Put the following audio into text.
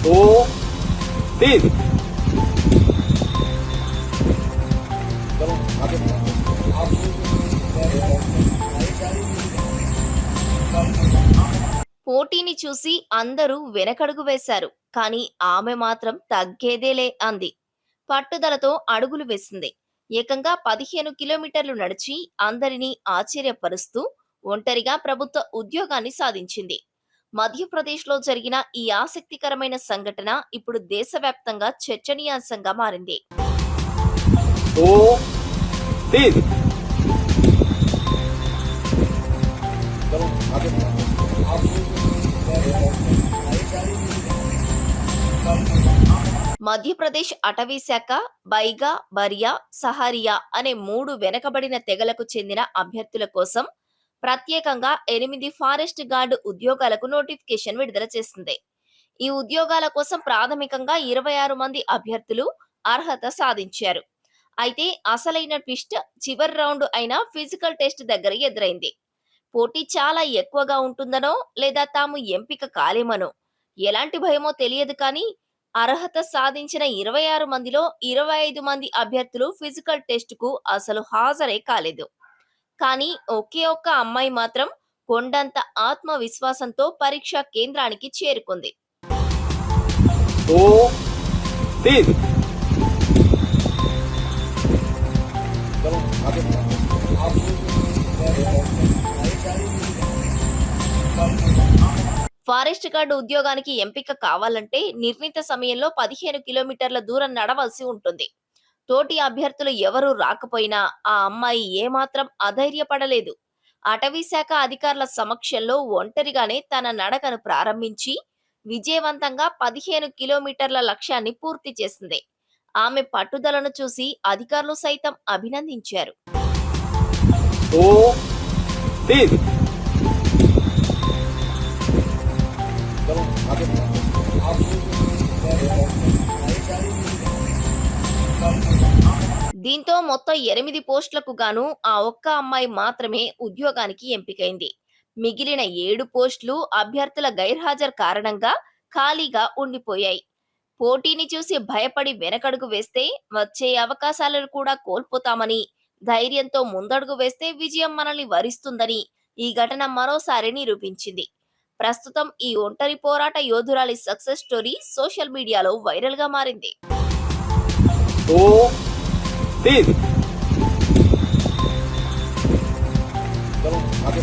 दो तीन। चलो आगे పోటీని చూసి అందరూ వెనకడుగు వేశారు. కానీ ఆమె మాత్రం తగ్గేదేలే అంది. పట్టుదలతో అడుగులు వేసింది. ఏకంగా 15 కిలోమీటర్లు నడిచి అందరినీ ఆశ్చర్యపరుస్తూ ఒంటరిగా ప్రభుత్వ ఉద్యోగాన్ని సాధించింది. మధ్యప్రదేశ్లో జరిగిన ఈ ఆసక్తికరమైన సంఘటన ఇప్పుడు దేశవ్యాప్తంగా చర్చనీయాంశంగా మారింది. दो तीन। चलो आगे మధ్యప్రదేశ్ అటవీ శాఖ బైగా, బరియా, సహారియా అనే 3 వెనకబడిన తెగలకు చెందిన అభ్యర్థుల కోసం ప్రత్యేకంగా 8 ఫారెస్ట్ గార్డు ఉద్యోగాలకు నోటిఫికేషన్ విడుదల చేసింది. ఈ ఉద్యోగాల కోసం ప్రాథమికంగా 26 మంది అభ్యర్థులు అర్హత సాధించారు. అయితే అసలైన ట్విస్ట్ చివరి రౌండ్ అయిన ఫిజికల్ టెస్ట్ దగ్గర ఎదురైంది. పోటీ చాలా ఎక్కువగా ఉంటుందనో లేదా తాము ఎంపిక కాలేమనో ఎలాంటి భయమో తెలియదు కానీ అర్హత సాధించిన 26 మందిలో 25 మంది అభ్యర్థులు ఫిజికల్ టెస్టుకు అసలు హాజరే కాలేదు. కానీ ఒకే ఒక్క అమ్మాయి మాత్రం కొండంత ఆత్మవిశ్వాసంతో పరీక్షా కేంద్రానికి చేరుకుంది. दो तीन। चलो आगे ఫారెస్ట్ గార్డు ఉద్యోగానికి ఎంపిక కావాలంటే నిర్ణీత సమయంలో 15 కిలోమీటర్ల దూరం నడవలసి ఉంటుంది. తోటి అభ్యర్థులు ఎవరూ రాకపోయినా ఆ అమ్మాయి ఏమాత్రం అధైర్యపడలేదు. అటవీ శాఖ అధికారుల సమక్షంలో ఒంటరిగానే తన నడకను ప్రారంభించి విజయవంతంగా 15 కిలోమీటర్ల లక్ష్యాన్ని పూర్తి చేసింది. ఆమె పట్టుదలను చూసి అధికారులు సైతం అభినందించారు. दो तीन। चलो आगे దీంతో మొత్తం 8 పోస్టులకు గాను ఆ ఒక్క అమ్మాయి మాత్రమే ఉద్యోగానికి ఎంపికైంది. మిగిలిన 7 పోస్టులు అభ్యర్థుల గైర్హాజరు కారణంగా ఖాళీగా ఉండిపోయాయి. పోటీని చూసి భయపడి వెనకడుగు వేస్తే వచ్చే అవకాశాలను కూడా కోల్పోతామని, ధైర్యంతో ముందడుగు వేస్తే విజయం మనల్ని వరిస్తుందని ఈ ఘటన మరోసారి నిరూపించింది. ప్రస్తుతం ఈ ఒంటరి పోరాట యోధురాలి సక్సెస్ స్టోరీ సోషల్ మీడియాలో వైరల్ గా మారింది. दो तीन। चलो आगे